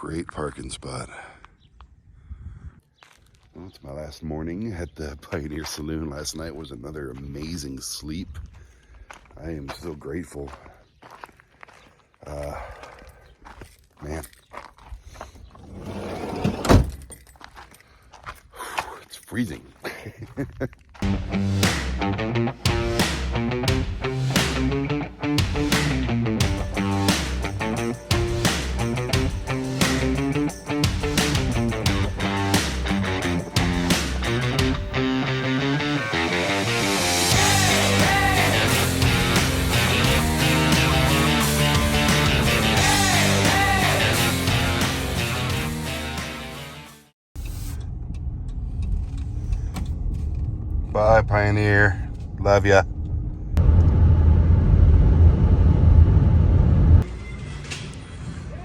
great parking spot. Well, it's my last morning at the Pioneer Saloon. Last night was another amazing sleep. I am so grateful. Man. It's freezing. Bye, Pioneer. Love ya.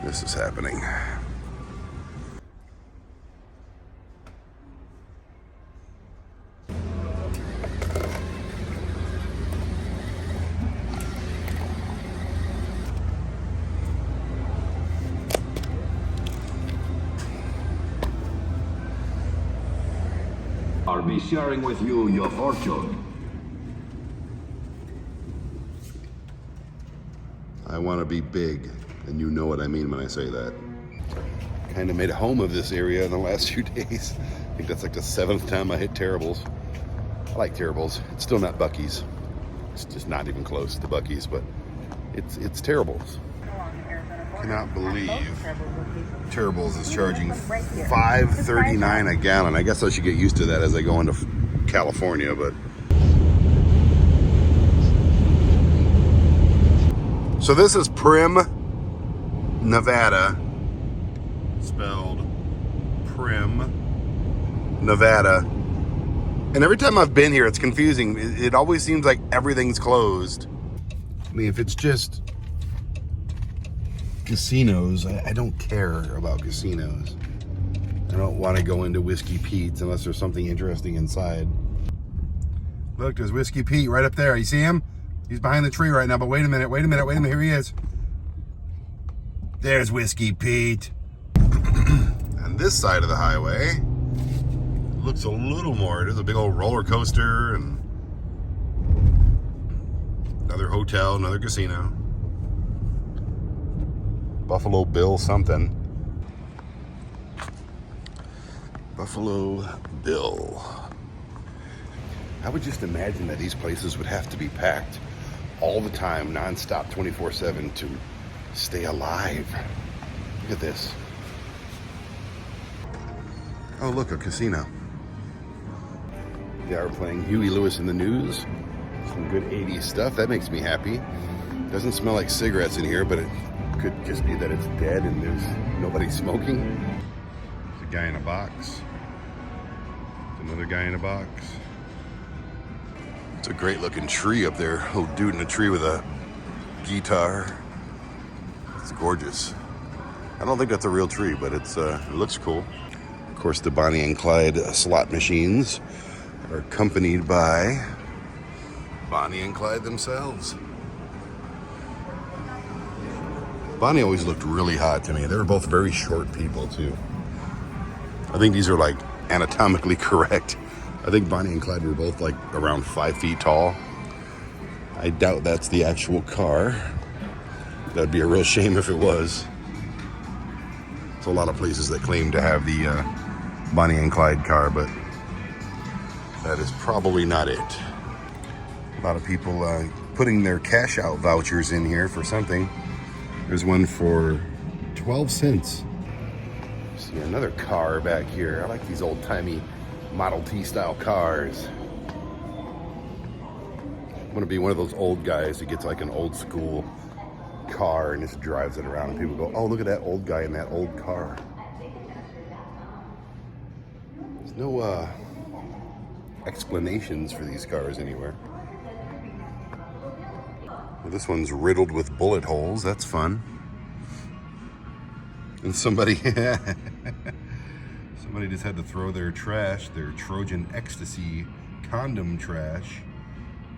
This is happening. I'll be sharing with you your fortune. I want to be big, and you know what I mean when I say that. Kind of made a home of this area in the last few days. I think that's like the 7th time I hit Terrible's. I like Terrible's. It's still not Buc-ee's. It's just not even close to Buc-ee's, but it's Terrible's. Cannot believe Terrible's is charging $5.39 a gallon. I guess I should get used to that as I go into California, but. So this is Primm, Nevada, spelled Primm, Nevada. And every time I've been here, it's confusing. It always seems like everything's closed. I mean, if it's just casinos, I don't care about casinos. I don't want to go into Whiskey Pete's unless there's something interesting inside. Look, there's Whiskey Pete right up there. You see him? He's behind the tree right now, but wait a minute, here he is. There's Whiskey Pete. On this side of the highway, it looks a little more, there's a big old roller coaster and another hotel, another casino. Buffalo Bill something. Buffalo Bill. I would just imagine that these places would have to be packed all the time, nonstop, 24/7 to stay alive. Look at this. Oh, look, a casino. They are playing Huey Lewis in the News. Some good 80s stuff. That makes me happy. Doesn't smell like cigarettes in here, but it could just be that it's dead and there's nobody smoking. There's a guy in a box. There's another guy in a box. It's a great looking tree up there. Little dude in a tree with a guitar. It's gorgeous. I don't think that's a real tree, but it looks cool. Of course, the Bonnie and Clyde slot machines are accompanied by Bonnie and Clyde themselves. Bonnie always looked really hot to me. They were both very short people, too. I think these are like anatomically correct. I think Bonnie and Clyde were both like around 5 feet tall. I doubt that's the actual car. That'd be a real shame if it was. There's a lot of places that claim to have the Bonnie and Clyde car, but that is probably not it. A lot of people putting their cash out vouchers in here for something. There's one for 12 cents. See another car back here. I like these old-timey Model T style cars. I want to be one of those old guys that gets like an old school car and just drives it around and people go, oh, look at that old guy in that old car. There's no explanations for these cars anywhere. Well, this one's riddled with bullet holes. That's fun. And somebody just had to throw their trash, their Trojan Ecstasy condom trash,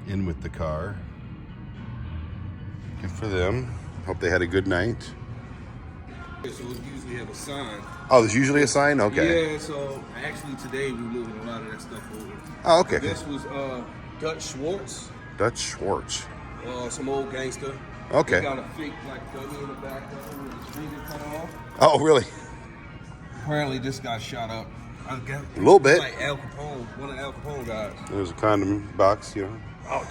in with the car. Good for them. Hope they had a good night. So we usually have a sign. Oh, there's usually a sign? Okay. Yeah, so actually today we're moving a lot of that stuff over. Oh, okay. This was Dutch Schwartz, Dutch Schwartz. some old gangster. Okay. He got a fake like dummy in the back with his finger cut off. Oh, really? Apparently this guy shot up. A little bit. Like Al Capone, one of Al Capone guys. There's a condom box, you know. Oh,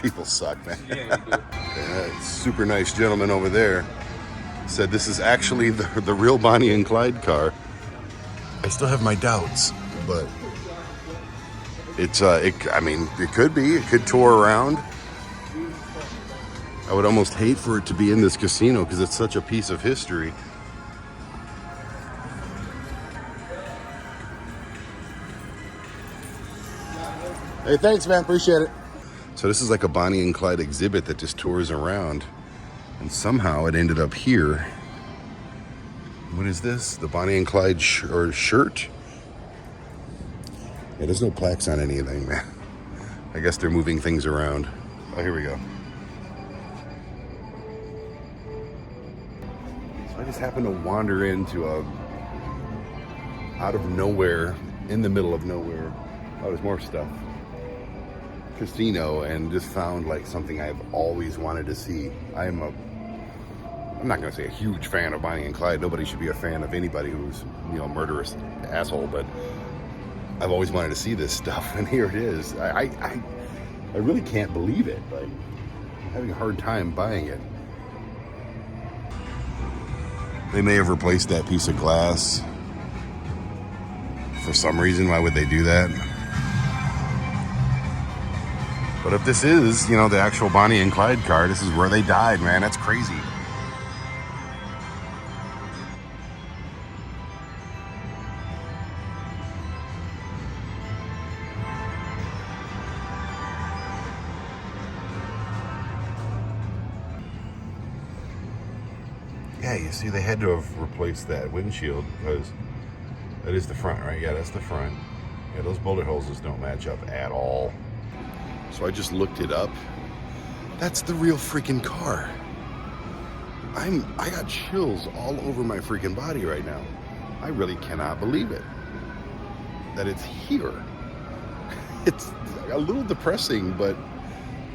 People suck, man. yeah, he do. That super nice gentleman over there said this is actually the real Bonnie and Clyde car. I still have my doubts, but it's I mean, it could be. It could tour around. I would almost hate for it to be in this casino because it's such a piece of history. Hey, thanks, man. Appreciate it. So this is like a Bonnie and Clyde exhibit that just tours around. And somehow it ended up here. What is this? The Bonnie and Clyde shirt? Yeah, there's no plaques on anything, man. I guess they're moving things around. Oh, here we go. So I just happened to wander into out of nowhere, in the middle of nowhere. Oh, there's more stuff. Casino, and just found like something I've always wanted to see. I'm not gonna say a huge fan of Bonnie and Clyde. Nobody should be a fan of anybody who's, you know, murderous asshole, but I've always wanted to see this stuff, and here it is. I really can't believe it. Like, I'm having a hard time buying it. They may have replaced that piece of glass for some reason. Why would they do that? But if this is, you know, the actual Bonnie and Clyde car, this is where they died, man. That's crazy. Yeah, you see, they had to have replaced that windshield because that is the front, right? Yeah, that's the front. Yeah, those bullet holes just don't match up at all. So I just looked it up. That's the real freaking car. I got chills all over my freaking body right now. I really cannot believe it. That it's here. It's a little depressing, but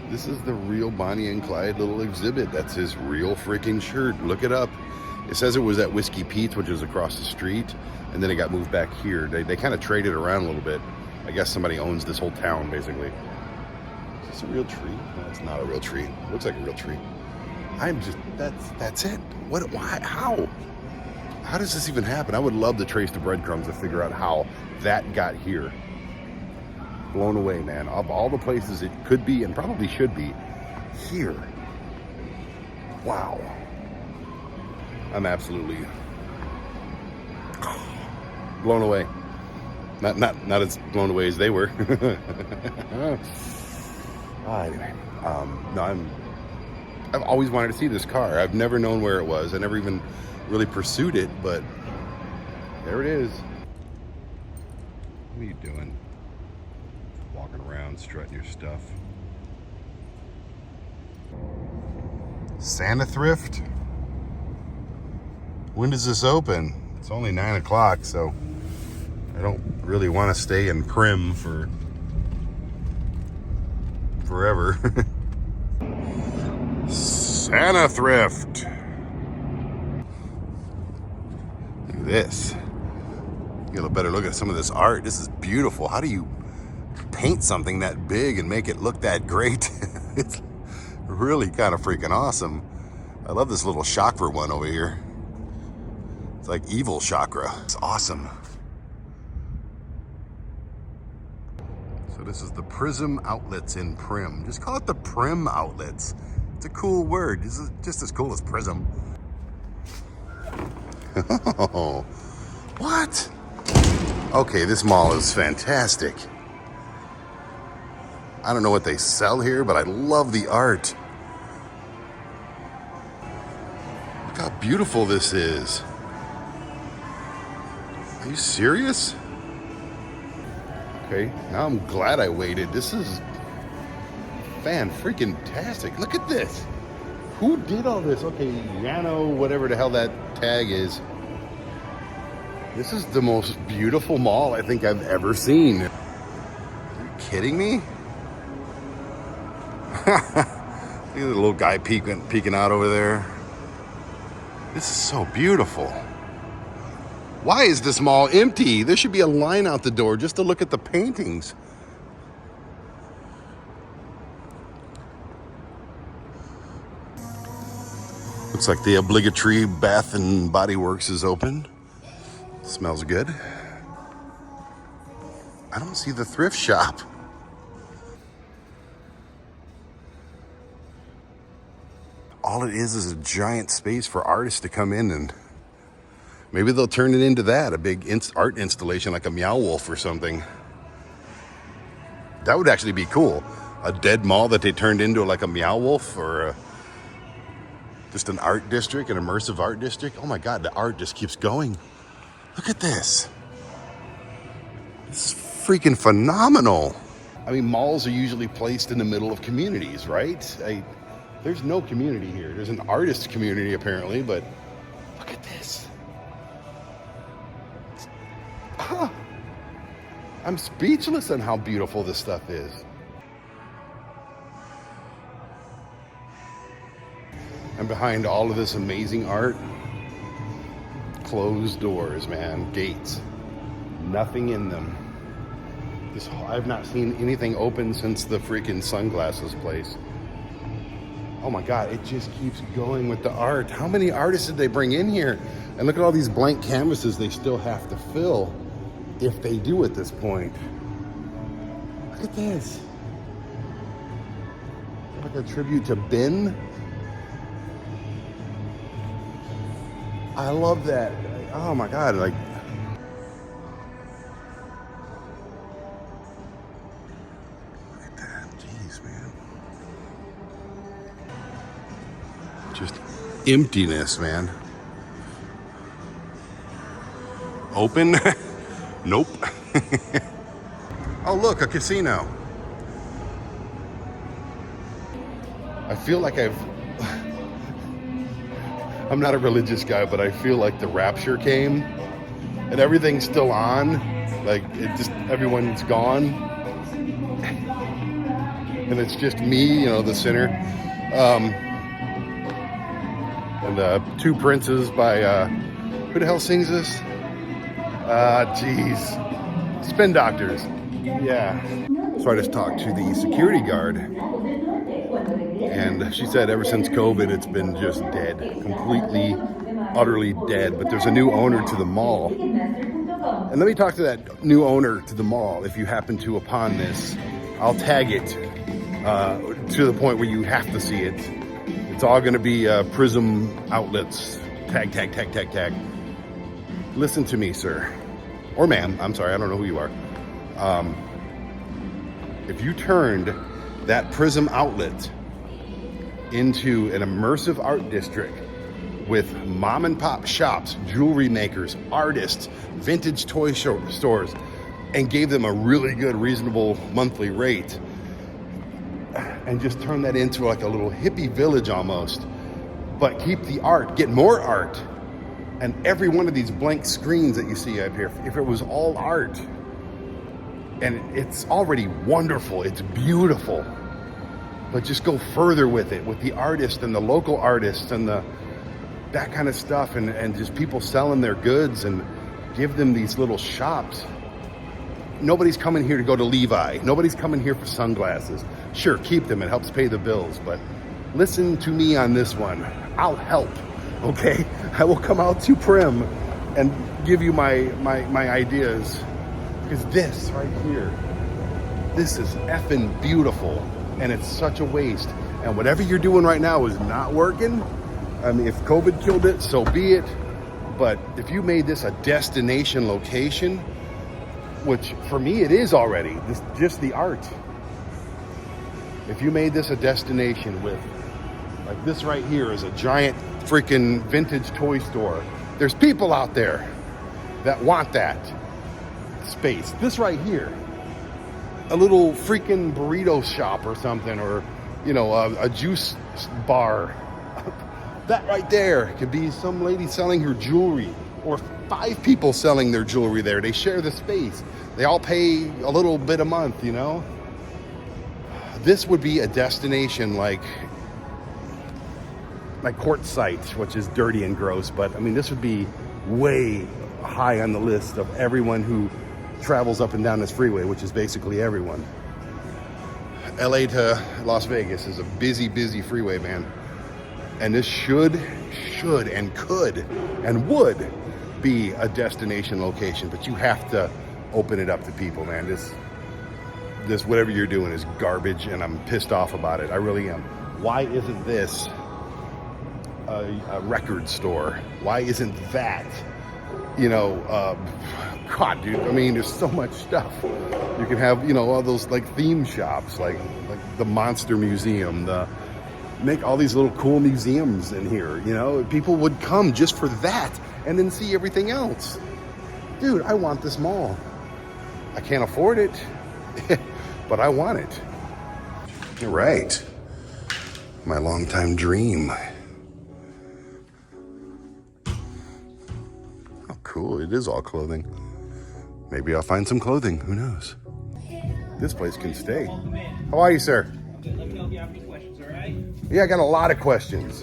this is the real Bonnie and Clyde little exhibit. That's his real freaking shirt. Look it up. It says it was at Whiskey Pete's, which is across the street, and then it got moved back here. They kind of traded around a little bit. I guess somebody owns this whole town, basically. Is this a real tree? No, it's not a real tree. It looks like a real tree. That's it. What, why, how? How does this even happen? I would love to trace the breadcrumbs to figure out how that got here. Blown away, man. Of all the places it could be and probably should be, here. Wow. I'm absolutely blown away. Not as blown away as they were. Anyway, no, I've always wanted to see this car. I've never known where it was. I never even really pursued it, but there it is. What are you doing? Walking around, strutting your stuff. Santa Thrift? When does this open? It's only 9 o'clock, so I don't really want to stay in Prim for forever. Santa Thrift. Look at this. Get a better look at some of this art. This is beautiful. How do you paint something that big and make it look that great? It's really kind of freaking awesome. I love this little chakra one over here. It's like evil chakra. It's awesome. So this is the Prism Outlets in Prim. Just call it the Prim Outlets. It's a cool word. This is just as cool as Prism. Oh, what? Okay, this mall is fantastic. I don't know what they sell here, but I love the art. Look how beautiful this is. Are you serious? Okay, now I'm glad I waited. This is fan-freaking-tastic. Look at this. Who did all this? Okay, Yano, whatever the hell that tag is. This is the most beautiful mall I think I've ever seen. Are you kidding me? Look at the little guy peeking out over there. This is so beautiful. Why is this mall empty? There should be a line out the door just to look at the paintings. Looks like the obligatory Bath and Body Works is open. Smells good. I don't see the thrift shop. All it is a giant space for artists to come in, and maybe they'll turn it into that, a big art installation like a Meow Wolf or something. That would actually be cool. A dead mall that they turned into like a Meow Wolf, or just an art district, an immersive art district. Oh my God, the art just keeps going. Look at this. This is freaking phenomenal. I mean, malls are usually placed in the middle of communities, right? There's no community here. There's an artist community apparently, but look at this. I'm speechless on how beautiful this stuff is. And behind all of this amazing art, closed doors, man, gates, nothing in them. I've not seen anything open since the freaking sunglasses place. Oh my God, it just keeps going with the art. How many artists did they bring in here? And look at all these blank canvases they still have to fill, if they do at this point. Look at this. Like a tribute to Ben. I love that. Oh my God, like. Look at that, jeez, man. Just emptiness, man. Open? Nope. Oh, look, a casino. I feel like I'm not a religious guy, but I feel like the rapture came and everything's still on. Like, everyone's gone. And it's just me, the sinner. And Two Princes by, who the hell sings this? Jeez. Spin Doctors. Yeah. So I just talked to the security guard, and she said ever since COVID, it's been just dead. Completely, utterly dead. But there's a new owner to the mall. And let me talk to that new owner to the mall. If you happen to upon this, I'll tag it to the point where you have to see it. It's all going to be Prism outlets. Tag, tag, tag, tag, tag. Listen to me, sir. Or ma'am. I'm sorry. I don't know who you are. If you turned that Prism outlet into an immersive art district with mom and pop shops, jewelry makers, artists, vintage toy stores, and gave them a really good, reasonable monthly rate, and just turn that into like a little hippie village almost, but keep the art, get more art. And every one of these blank screens that you see up here, if it was all art, and it's already wonderful, it's beautiful, but just go further with it, with the artists and the local artists and that kind of stuff, and just people selling their goods, and give them these little shops. Nobody's coming here to go to Levi. Nobody's coming here for sunglasses. Sure, keep them, it helps pay the bills, but listen to me on this one. I'll help, okay? I will come out to Prim and give you my ideas. Because this right here, this is effing beautiful, and it's such a waste. And whatever you're doing right now is not working. I mean, if COVID killed it, so be it. But if you made this a destination location, which for me it is already, just the art. If you made this a destination with, like this right here is a giant freaking vintage toy store. There's people out there that want that space. This right here, a little freaking burrito shop or something, or a juice bar. That right there could be some lady selling her jewelry, or 5 people selling their jewelry there. They share the space. They all pay a little bit a month, you know? This would be a destination like Quartzsite, which is dirty and gross, but I mean, this would be way high on the list of everyone who travels up and down this freeway, which is basically everyone. LA to Las Vegas is a busy, busy freeway, man. And this should and could and would be a destination location, but you have to open it up to people, man. This whatever you're doing is garbage, and I'm pissed off about it. I really am. Why isn't this a record store? Why isn't that, you know, God, dude, I mean, there's so much stuff. You can have, you know, all those like theme shops, like the Monster Museum, make all these little cool museums in here, you know? People would come just for that and then see everything else. Dude, I want this mall. I can't afford it, but I want it. You're right. My longtime dream. Oh, cool. It is all clothing. Maybe I'll find some clothing. Who knows? This place can stay. How are you, sir? Let me know if you have any questions, all right? Yeah, I got a lot of questions.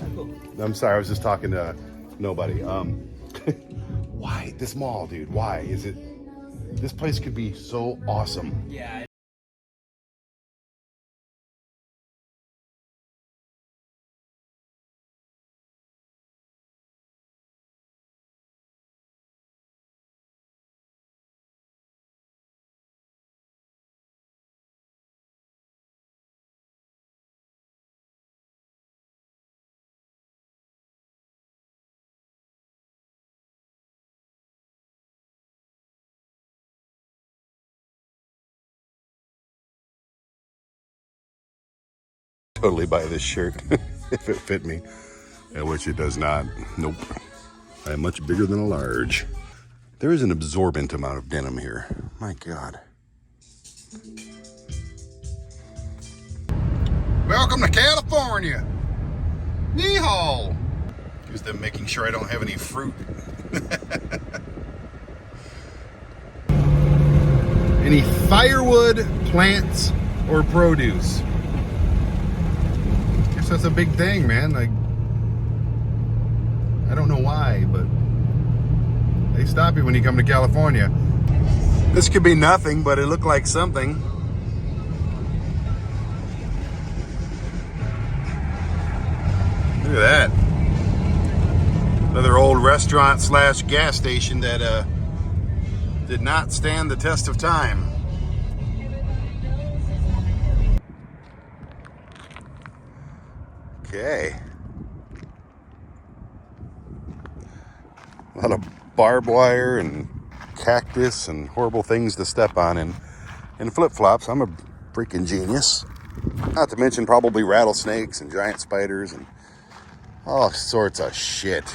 I'm sorry, I was just talking to nobody. Why this mall, dude? Why is it? This place could be so awesome. Yeah. Totally buy this shirt if it fit me, which it does not. Nope. I am much bigger than a large. There is an absorbent amount of denim here. My God. Welcome to California. Yeehaw. Use them making sure I don't have any fruit. Any firewood, plants, or produce? Guess that's a big thing, man. Like, I don't know why, but they stop you when you come to California. This could be nothing, but it looked like something. Look at that. Another old restaurant slash gas station that did not stand the test of time. Okay. A lot of barbed wire and cactus and horrible things to step on in flip-flops. I'm a freaking genius. Not to mention probably rattlesnakes and giant spiders and all sorts of shit.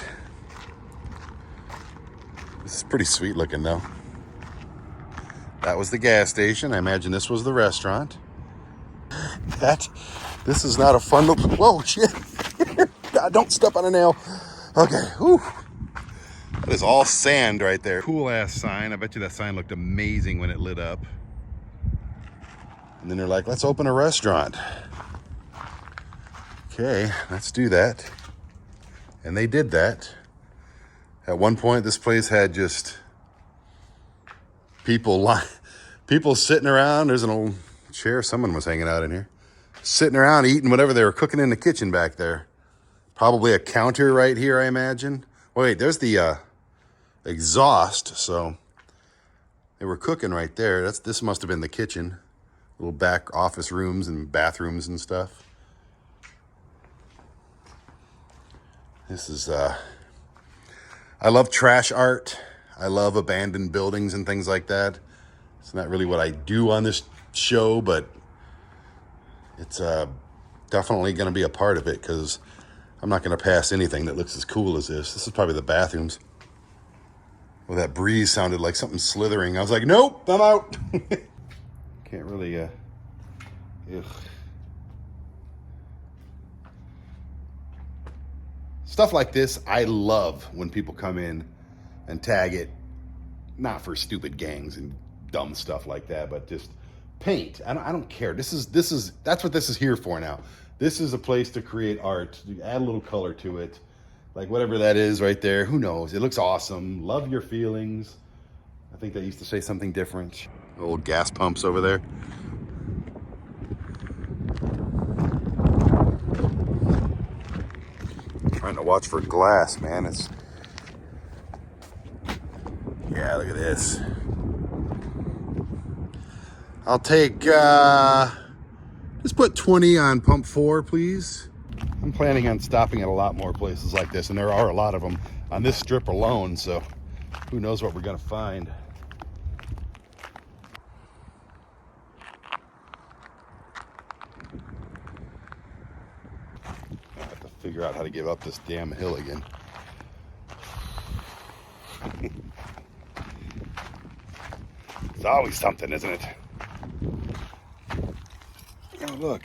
This is pretty sweet looking though. That was the gas station. I imagine this was the restaurant. This is not a fun look. Whoa, shit. God, don't step on a nail. Okay, whew. That is all sand right there. Cool ass sign. I bet you that sign looked amazing when it lit up. And then they're like, let's open a restaurant. Okay, let's do that. And they did that. At one point, this place had just people sitting around. There's an old chair. Someone was hanging out in here. Sitting around eating whatever they were cooking in the kitchen back there. Probably a counter right here, I imagine. Wait, there's the exhaust. So they were cooking right there. This must have been the kitchen. Little back office rooms and bathrooms and stuff. This is, I love trash art. I love abandoned buildings and things like that. It's not really what I do on this show, but it's definitely going to be a part of it because I'm not going to pass anything that looks as cool as this. This is probably the bathrooms. Well, that breeze sounded like something slithering. I was like, nope, I'm out. Can't really, ugh. Stuff like this, I love when people come in and tag it, not for stupid gangs and dumb stuff like that, but just paint. I don't care. That's what this is here for now. This is a place to create art, to add a little color to it. Like whatever that is right there, who knows? It looks awesome. Love your feelings. I think they used to say something different. Old gas pumps over there. Trying to watch for glass, man. Yeah, look at this. I'll take, just put 20 on pump 4, please. I'm planning on stopping at a lot more places like this, and there are a lot of them on this strip alone, so who knows what we're gonna find. I have to figure out how to give up this damn hill again. It's always something, isn't it? Oh, look.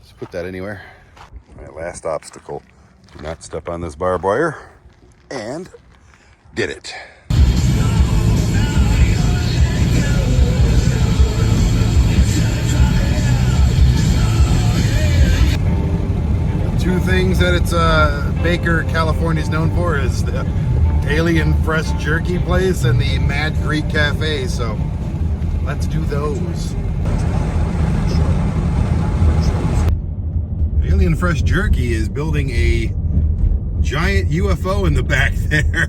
Just put that anywhere. All right, last obstacle. Do not step on this barbed wire. And did it. Two things that it's Baker, California is known for is the Alien Fresh Jerky place and the Mad Greek Cafe. So let's do those. Alien Fresh Jerky is building a giant UFO in the back there.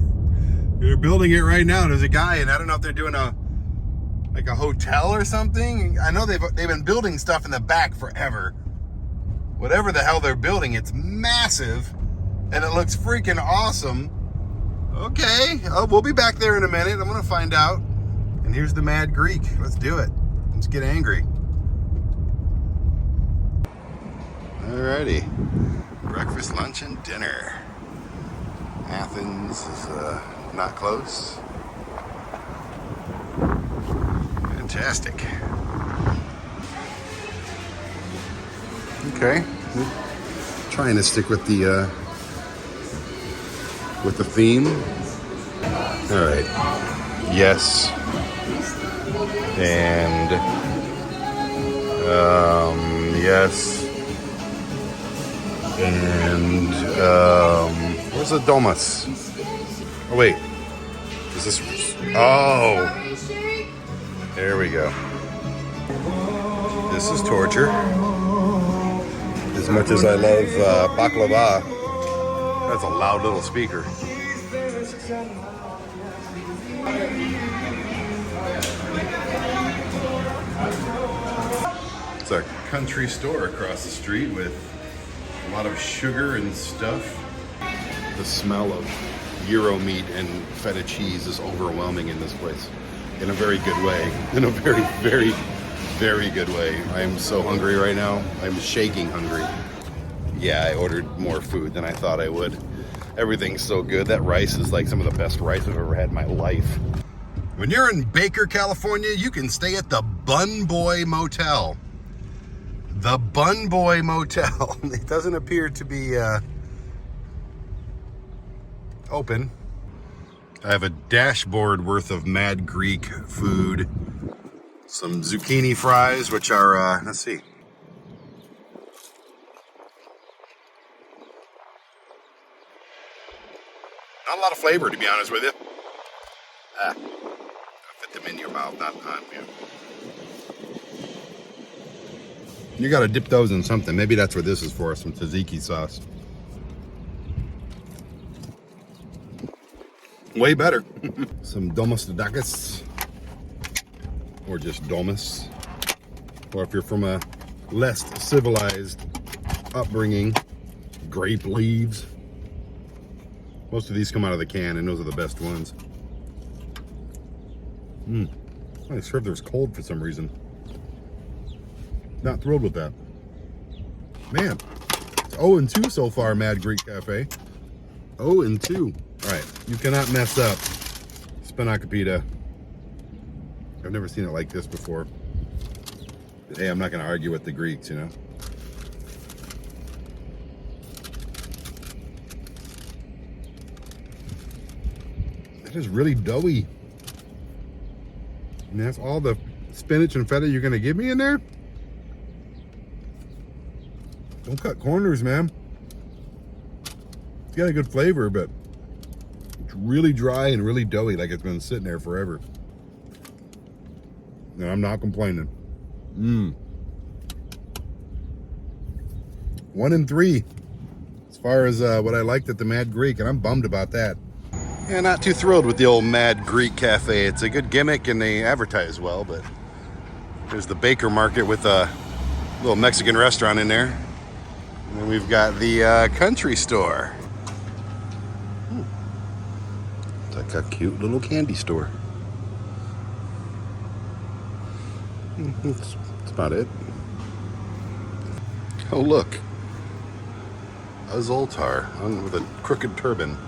They're building it right now. There's a guy, and I don't know if they're doing a hotel or something. I know they've been building stuff in the back forever. Whatever the hell they're building, it's massive, and it looks freaking awesome. Okay, we'll be back there in a minute. I'm gonna find out. And here's the Mad Greek. Let's do it. Let's get angry. Alrighty. Breakfast, lunch, and dinner. Athens is not close. Fantastic. Okay. Trying to stick with the theme. All right. Yes. And yes. And where's the domus? Oh wait. Is this? Oh. There we go. This is torture. As much as I love baklava, that's a loud little speaker. It's a country store across the street with a lot of sugar and stuff. The smell of gyro meat and feta cheese is overwhelming in this place. In a very good way. In a very, very, very good way. I am so hungry right now. I'm shaking hungry. Yeah, I ordered more food than I thought I would. Everything's so good. That rice is like some of the best rice I've ever had in my life. When you're in Baker, California, you can stay at the Bun Boy Motel. The Bun Boy Motel. It doesn't appear to be open. I have a dashboard worth of Mad Greek food. Some zucchini fries, which are, let's see. Not a lot of flavor, to be honest with you. Fit them in your mouth, not on you. You gotta dip those in something. Maybe that's what this is for, some tzatziki sauce. Way better. Some domus tzatziki. Or just domus. Or if you're from a less civilized upbringing, grape leaves. Most of these come out of the can, and those are the best ones. I served theirs cold for some reason. Not thrilled with that. Man, it's 0-2 so far, Mad Greek Cafe. 0-2. All right, you cannot mess up spanakopita. I've never seen it like this before. But hey, I'm not going to argue with the Greeks, you know. That is really doughy. And that's all the spinach and feta you're gonna give me in there? Don't cut corners, man. It's got a good flavor, but it's really dry and really doughy, like it's been sitting there forever. And I'm not complaining. 1 and 3 as far as what I liked at the Mad Greek, and I'm bummed about that. Yeah, not too thrilled with the old Mad Greek Cafe. It's a good gimmick and they advertise well, but there's the Baker Market with a little Mexican restaurant in there. And then we've got the country store. It's like a cute little candy store. That's about it. Oh, look. A Zoltar with a crooked turban.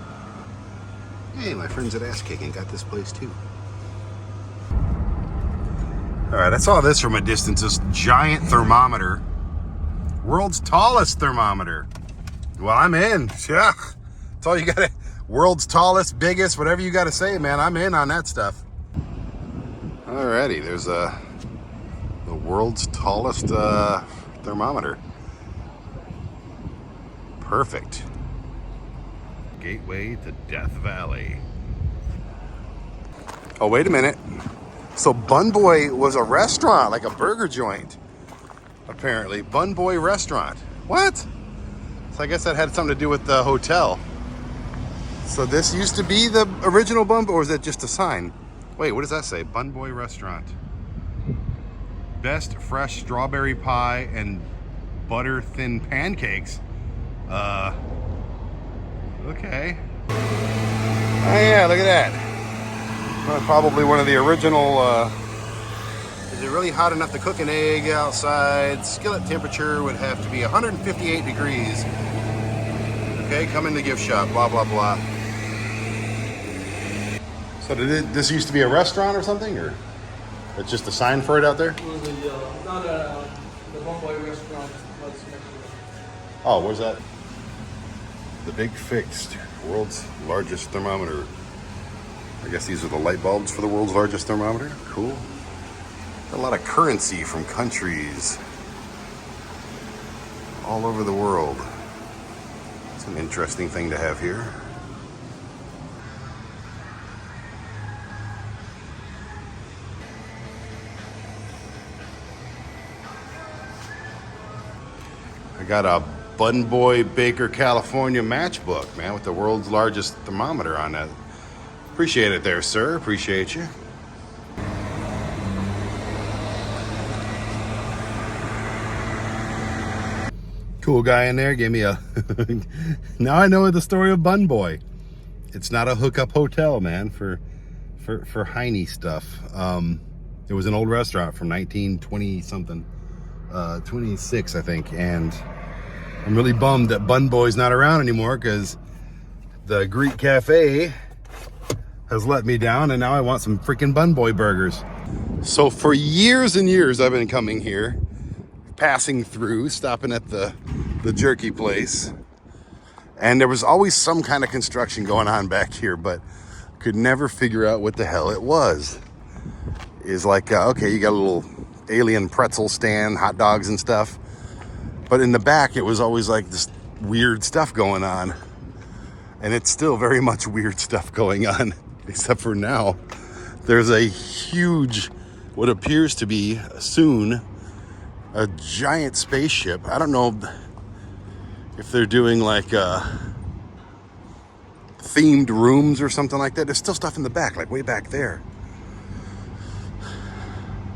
Hey, my friends at Ass Kicking got this place too. All right, I saw this from a distance, this giant thermometer. World's tallest thermometer. Well, I'm in. Yeah. That's all you gotta, world's tallest, biggest, whatever you gotta say, man. I'm in on that stuff. Alrighty, there's the world's tallest thermometer. Perfect. Gateway to Death Valley. Oh, wait a minute. So Bun Boy was a restaurant, like a burger joint. Apparently, Bun Boy Restaurant. What? So I guess that had something to do with the hotel. So this used to be the original Bun Boy, or is that just a sign? Wait, what does that say? Bun Boy Restaurant. Best fresh strawberry pie and butter thin pancakes. Okay. Oh yeah, look at that. Well, probably one of the original, is it really hot enough to cook an egg outside? Skillet temperature would have to be 158 degrees. Okay, come in the gift shop, blah, blah, blah. So this used to be a restaurant or something, or it's just a sign for it out there? It was the Bun Boy restaurant. Oh, where's that? The Big Fixed, world's largest thermometer. I guess these are the light bulbs for the world's largest thermometer. Cool. A lot of currency from countries all over the world. It's an interesting thing to have here. I got a Bun Boy Baker California matchbook, man, with the world's largest thermometer on that. Appreciate it there, sir. Appreciate you. Cool guy in there gave me a now I know the story of Bun Boy. It's not a hookup hotel, man, for Heine stuff. It was an old restaurant from 1920 something, 26 I think, and I'm really bummed that Bun Boy's not around anymore because the Greek Cafe has let me down, and now I want some freaking Bun Boy burgers. So for years and years I've been coming here, passing through, stopping at the jerky place, and there was always some kind of construction going on back here, but could never figure out what the hell it was. Is like, okay, you got a little alien pretzel stand, hot dogs and stuff, but in the back it was always like this weird stuff going on, and it's still very much weird stuff going on. Except for now, there's a huge, what appears to be soon, a giant spaceship. I don't know if they're doing like themed rooms or something like that. There's still stuff in the back, like way back there.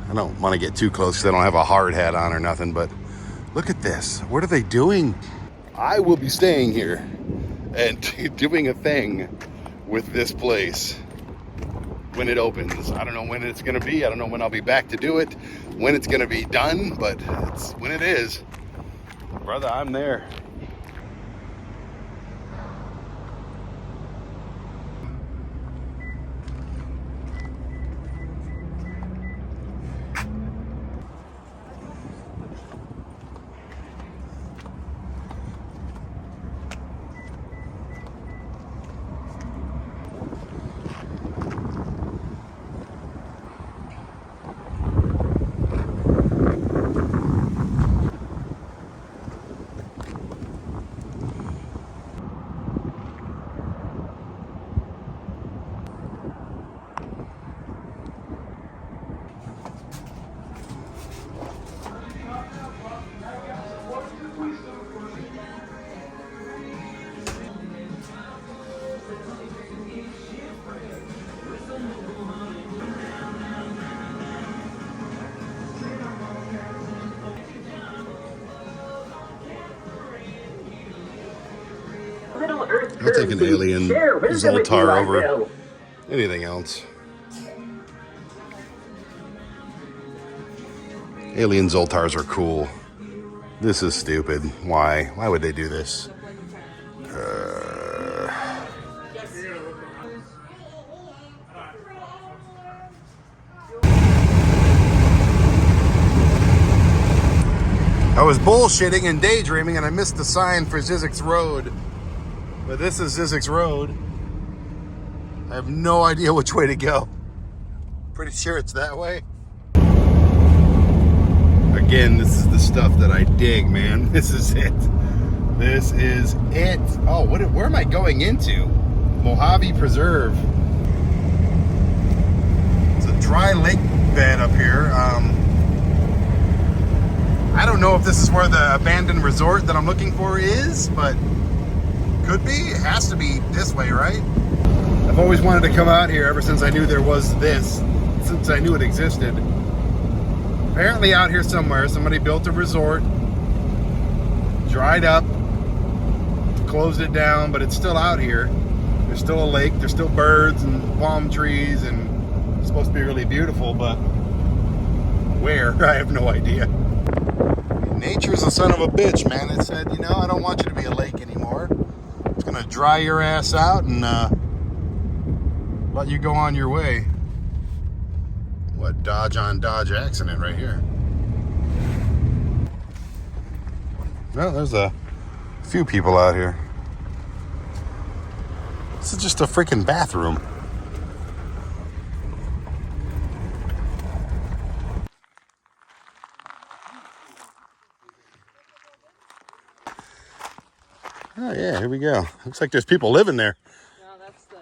I don't want to get too close because I don't have a hard hat on or nothing, but look at this. What are they doing? I will be staying here and doing a thing with this place when it opens. I don't know when it's gonna be. I don't know when I'll be back to do it, when it's gonna be done, but it's when it is. Brother, I'm there. Middle Earth I'll take an currency. alien Share wisdom with you, Zoltar I over will. anything else. Alien Zoltars are cool. This is stupid. Why? Why would they do this? I was bullshitting and daydreaming and I missed the sign for Zyzxx Road. But this is Zyzxx Road. I have no idea which way to go. Pretty sure it's that way. Again, this is the stuff that I dig, man. This is it. This is it. Oh, where am I going into? Mojave Preserve. It's a dry lake bed up here. I don't know if this is where the abandoned resort that I'm looking for is, but could be. It has to be this way, right? I've always wanted to come out here ever since I knew there was this, since I knew it existed. Apparently out here somewhere, somebody built a resort, dried up, closed it down, but it's still out here. There's still a lake, there's still birds and palm trees, and it's supposed to be really beautiful, but where? I have no idea. Nature's a son of a bitch, man. It said, you know, I don't want you to be a lake anymore. It's gonna dry your ass out and let you go on your way. What Dodge on Dodge accident right here. Well, there's a few people out here. This is just a freaking bathroom. Oh yeah, here we go. Looks like there's people living there. No, that's the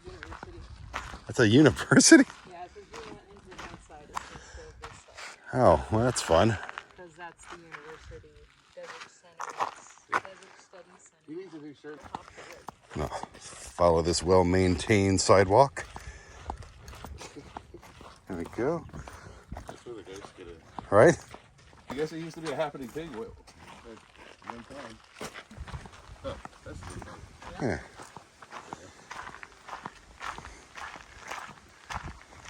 university. That's a university? Yeah, if you went into the outside, it's just this stuff. Oh, well that's fun. Because that's the university. Desert Center. Desert Study Center. You need to do shirt. No. Follow this well-maintained sidewalk. There we go. That's where the ghosts get it. All right? I guess it used to be a happening thing at one time. Oh, that's the thing. Yeah.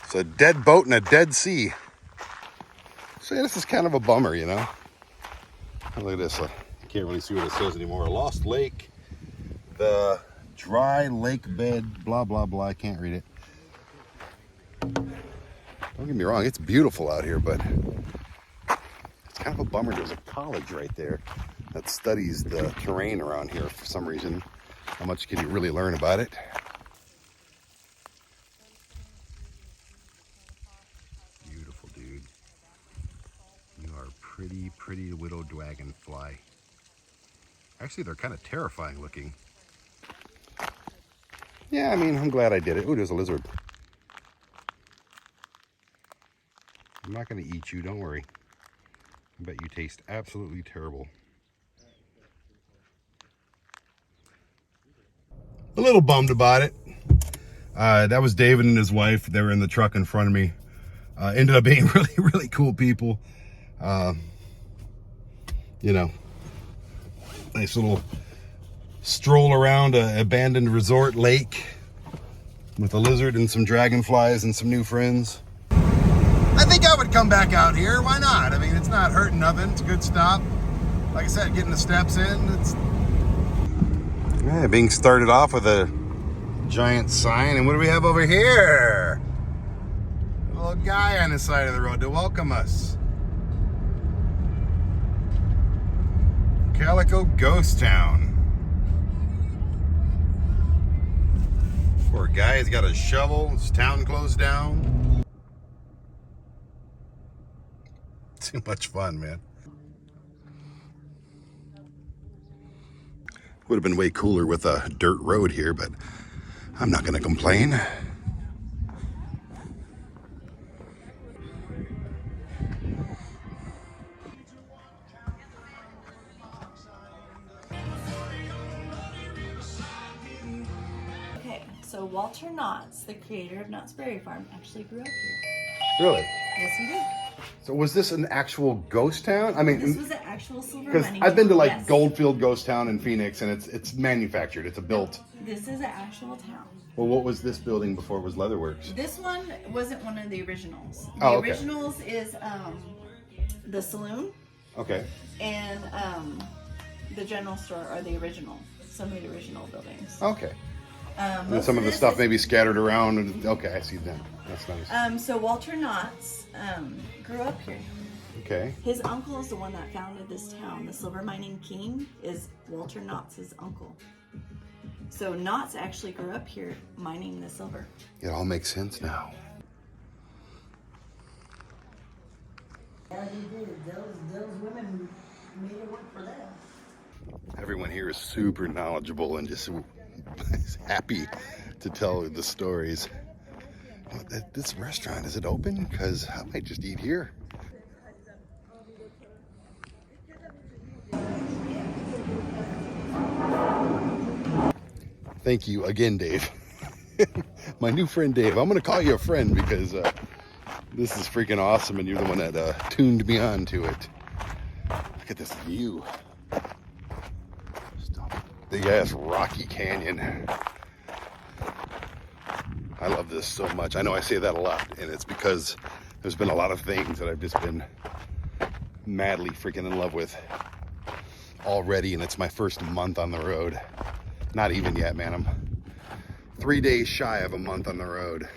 It's a dead boat in a dead sea. So yeah, this is kind of a bummer, you know. Look at this. I can't really see what it says anymore. A lost lake. The dry lake bed. Blah, blah, blah. I can't read it. Don't get me wrong. It's beautiful out here, but it's kind of a bummer. There's a college right there that studies the terrain around here for some reason. How much can you really learn about it? Beautiful, dude. You are pretty, pretty widow dragonfly. Actually, they're kind of terrifying looking. Yeah, I mean, I'm glad I did it. Ooh, there's a lizard. I'm not going to eat you, don't worry. I bet you taste absolutely terrible. A little bummed about it. That was David and his wife. They were in the truck in front of me. Ended up being really, really cool people. You know, nice little stroll around an abandoned resort lake with a lizard and some dragonflies and some new friends. I think I would come back out here. Why not? I mean, it's not hurting nothing. It's a good stop. Like I said, getting the steps in. It's being started off with a giant sign. And what do we have over here? A little guy on the side of the road to welcome us. Calico Ghost Town. Poor guy, he's got a shovel. His town closed down. Too much fun, man. Would have been way cooler with a dirt road here, but I'm not going to complain. Okay, so Walter Knotts, the creator of Knott's Berry Farm, actually grew up here. Really? Yes, he did. So was this an actual ghost town? I mean, This was an actual silver because mining I've been to town, like yes. Goldfield Ghost Town in Phoenix, and it's manufactured. It's a built. This is an actual town. Well, what was this building before it was Leatherworks? This one wasn't one of the originals. The Oh, okay. originals is the saloon Okay. and the general store are the original. Some of the original buildings. Okay. And Most some of the this stuff is- maybe scattered around. And, okay, I see them. That's nice. So Walter Knotts grew up here. Okay. His uncle is the one that founded this town. The silver mining king is Walter Knotts' uncle. So Knotts actually grew up here mining the silver. It all makes sense now. Yeah, they did. Those women made it work for them. Everyone here is super knowledgeable and just happy to tell the stories. This restaurant, is it open? Because I might just eat here. Thank you again, Dave. My new friend Dave. I'm going to call you a friend because this is freaking awesome and you're the one that tuned me on to it. Look at this view. Big ass rocky canyon. I love this so much. I know I say that a lot, and it's because there's been a lot of things that I've just been madly freaking in love with already, and it's my first month on the road. Not even yet, man. I'm 3 days shy of a month on the road.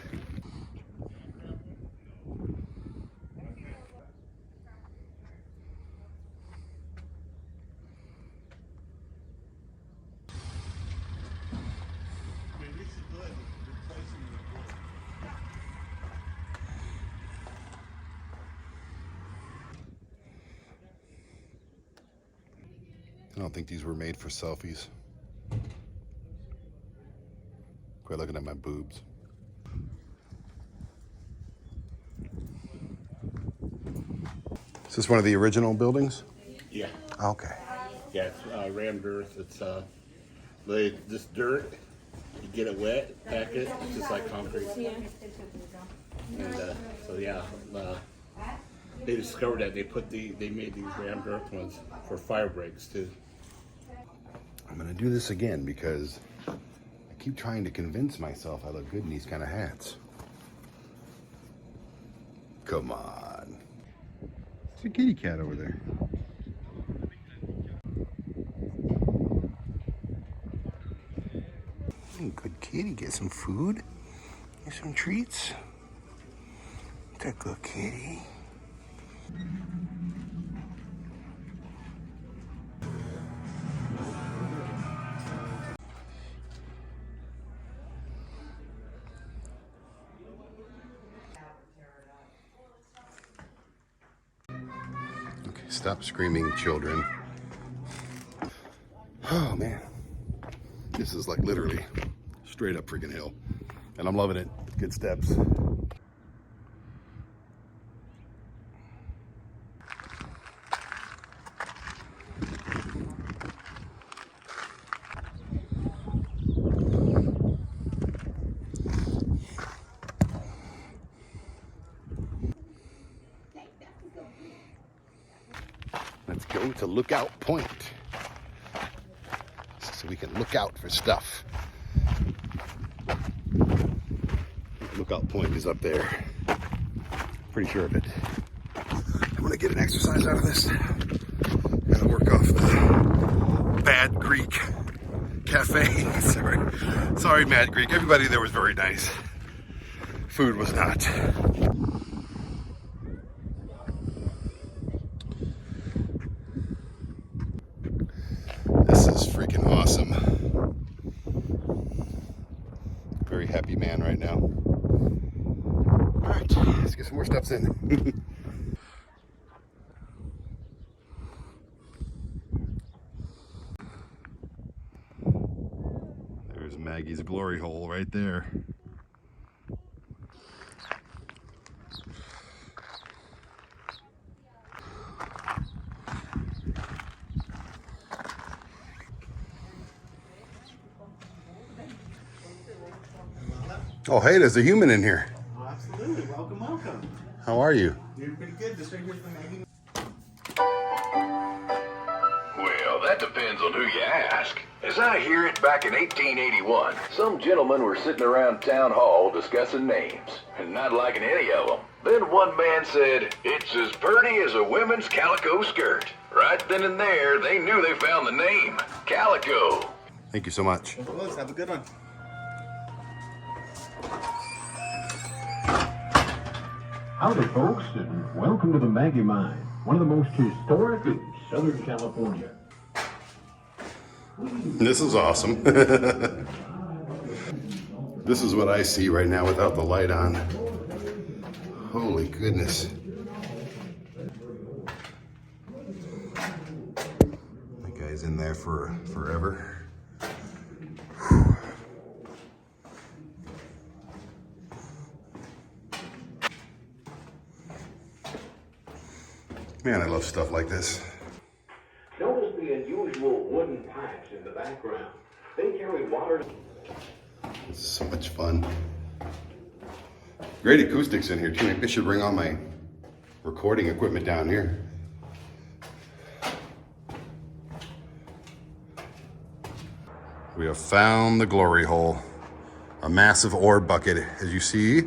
I don't think these were made for selfies. Quit looking at my boobs. Is this one of the original buildings? Yeah, Okay. yeah, it's rammed earth. It's this dirt. You get it wet, pack it. It's just like concrete. And so yeah, they discovered that they made these rammed earth ones for fire breaks too. I'm gonna do this again because I keep trying to convince myself I look good in these kind of hats. Come on. It's a kitty cat over there. Good kitty, get some food, get some treats. It's a good kitty. Okay, stop screaming, children. Oh man, this is like literally straight up freaking hill, and I'm loving it. Good steps. Let's go to Lookout Point so we can look out for stuff. Lookout Point is up there. Pretty sure of it. I'm gonna get an exercise out of this. Gotta work off the Bad Greek Cafe. Sorry, Mad Greek. Everybody there was very nice. Food was not. This is freaking awesome. Very happy man right now. All right, let's get some more steps in. There's Maggie's glory hole right there. Oh, hey, there's a human in here. Oh, absolutely. Welcome, welcome. How are you? Doing pretty good. This right here is the Maggie. Well, that depends on who you ask. As I hear it, back in 1881, some gentlemen were sitting around town hall discussing names and not liking any of them. Then one man said, "It's as pretty as a woman's calico skirt." Right then and there, they knew they found the name, Calico. Thank you so much. Let's have a good one. Howdy, folks, and welcome to the Maggie Mine, one of the most historic in Southern California. This is awesome. This is what I see right now without the light on. Holy goodness. That guy's in there for forever. Man, I love stuff like this. Notice the unusual wooden pipes in the background. They carry water. This is so much fun. Great acoustics in here too. Maybe I should bring all my recording equipment down here. We have found the glory hole. A massive ore bucket, as you see,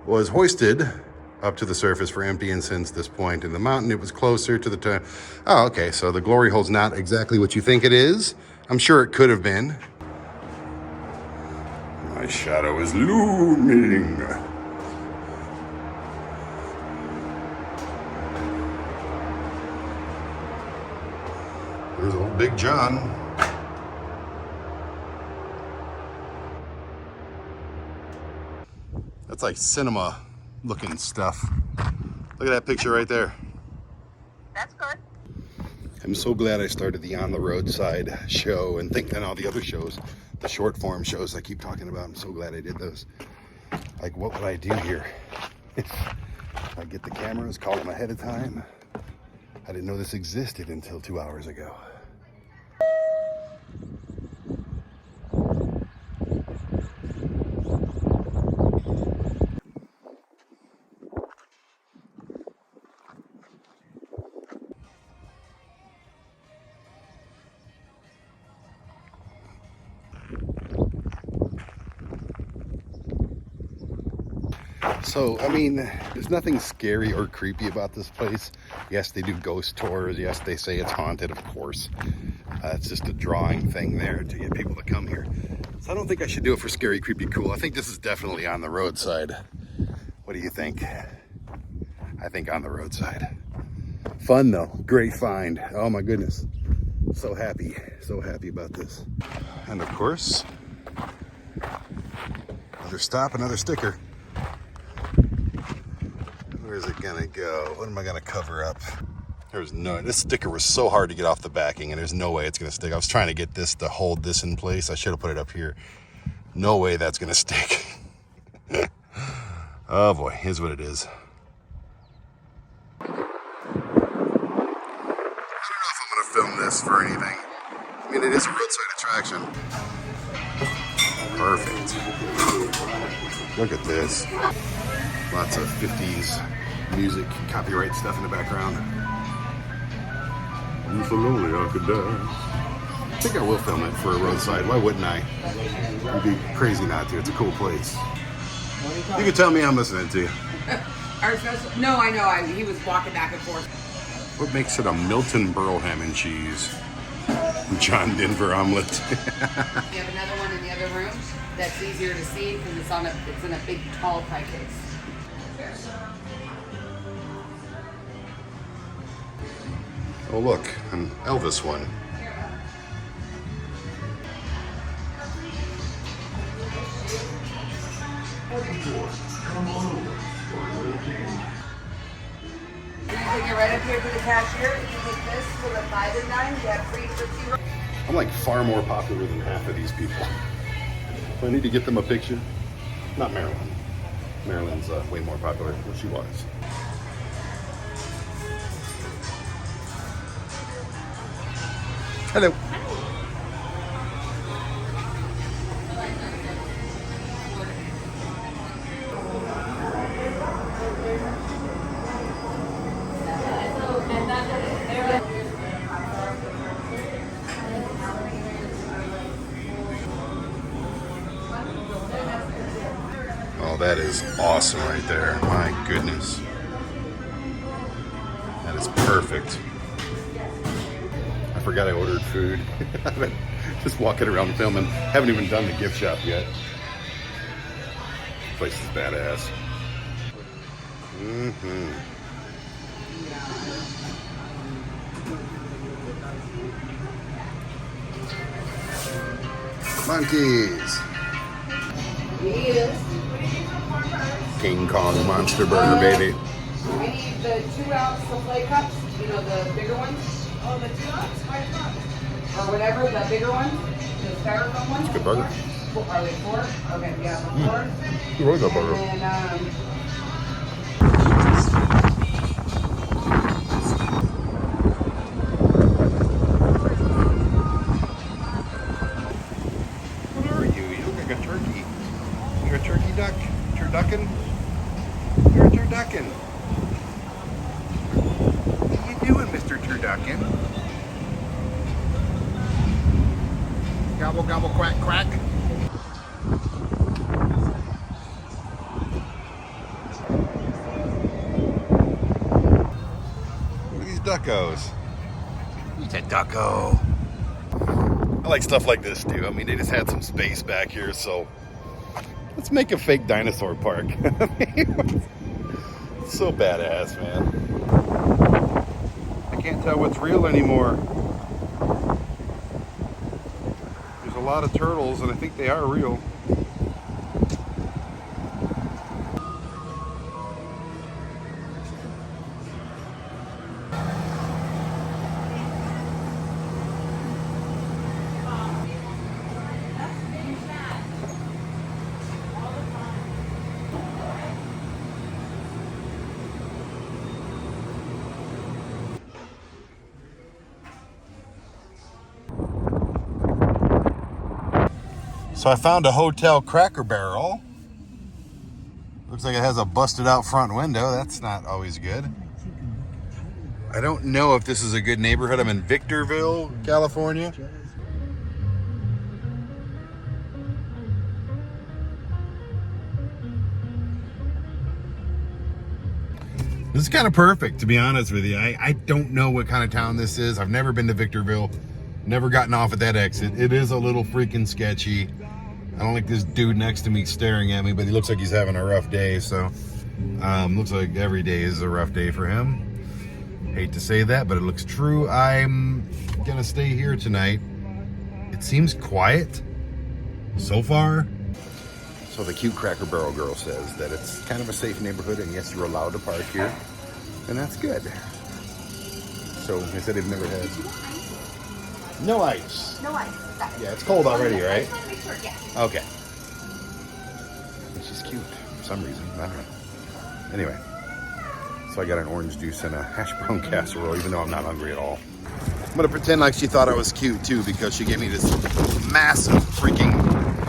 was hoisted up to the surface for emptying since this point in the mountain. It was closer to the time. Oh, okay, so the glory hole's not exactly what you think it is. I'm sure it could have been. My shadow is looming. There's old Big John. That's like cinema looking stuff. Look at that picture right there. That's good. I'm so glad I started the On the Roadside show and all the other shows, the short form shows I keep talking about. I'm so glad I did those. Like, what would I do here? If I get the cameras, call them ahead of time. I didn't know this existed until 2 hours ago. So, I mean, there's nothing scary or creepy about this place. Yes, they do ghost tours. Yes, they say it's haunted, of course. It's just a drawing thing there to get people to come here. So I don't think I should do it for scary, creepy, cool. I think this is definitely On the Roadside. What do you think? I think On the Roadside. Fun though, great find. Oh my goodness. So happy about this. And of course, another stop, another sticker. Where's it gonna go? What am I gonna cover up? This sticker was so hard to get off the backing, and there's no way it's gonna stick. I was trying to get this to hold this in place. I should have put it up here. No way that's gonna stick. Oh boy, here's what it is. I don't know if I'm gonna film this for anything. I mean, it is a roadside attraction. Perfect. Look at this. Lots of 50s music, copyright stuff in the background. I'm so lonely I could die. I think I will film it for a roadside. Why wouldn't I? It'd be crazy not to. It's a cool place. You can tell me I'm listening to you. No, I know. He was walking back and forth. What makes it a Milton Berle ham and cheese? John Denver omelet. We have another one in the other room that's easier to see because it's in a big tall pie case. Oh look, an Elvis one. You take it right up here to the cashier. If you take this for the 5 and 9, you have free 50. I'm like far more popular than half of these people. So I need to get them a picture. Not Marilyn. Marilyn's way more popular than she was. Hello. that is awesome right there. My goodness. That is perfect. I forgot I ordered food. I've been just walking around filming. Haven't even done the gift shop yet. This place is badass. Monkeys. King Kong Monster Burger, baby. We need the 2-ounce souffle cups, you know, the bigger ones. Oh, the 2 ounce? 5 cups. Or whatever, the bigger one, the styrofoam one. It's a good burger. Are they 4? Okay, yeah, 4. You really good burger. And then, What are you? You look like a turkey. You're a turkey duck? Turducken? You're a turducken. What are you doing, Mr. Turducken? Gobble, gobble, quack, quack. Look at these duckos. He's a ducko. I like stuff like this, too. I mean, they just had some space back here, so let's make a fake dinosaur park. It's so badass, man. I can't tell what's real anymore. There's a lot of turtles, and I think they are real. So I found a hotel Cracker Barrel. Looks like it has a busted out front window. That's not always good. I don't know if this is a good neighborhood. I'm in Victorville, California. This is kind of perfect, to be honest with you. I don't know what kind of town this is. I've never been to Victorville. Never gotten off at that exit. It is a little freaking sketchy. I don't like this dude next to me staring at me, but he looks like he's having a rough day, so looks like every day is a rough day for him. Hate to say that, but it looks true. I'm gonna stay here tonight. It seems quiet so far. So the cute Cracker Barrel girl says that it's kind of a safe neighborhood, and yes, you're allowed to park here, and that's good. So they said they've never had no ice. No ice. Yeah, it's cold already, right? I just want to make sure, yeah. Okay. She's cute for some reason. I don't know. Anyway, so I got an orange juice and a hash brown casserole, even though I'm not hungry at all. I'm gonna pretend like she thought I was cute too, because she gave me this massive freaking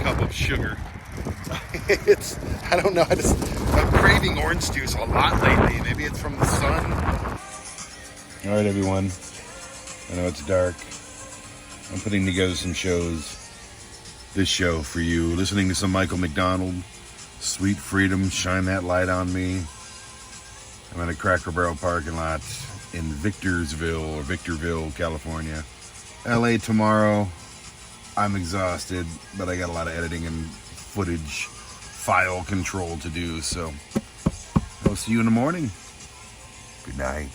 cup of sugar. I don't know, I'm craving orange juice a lot lately. Maybe it's from the sun. All right, everyone. I know it's dark. I'm putting together some shows. This show for you. Listening to some Michael McDonald. Sweet Freedom, Shine That Light on Me. I'm in a Cracker Barrel parking lot in Victorville, California. LA tomorrow. I'm exhausted, but I got a lot of editing and footage file control to do, so I'll see you in the morning. Good night.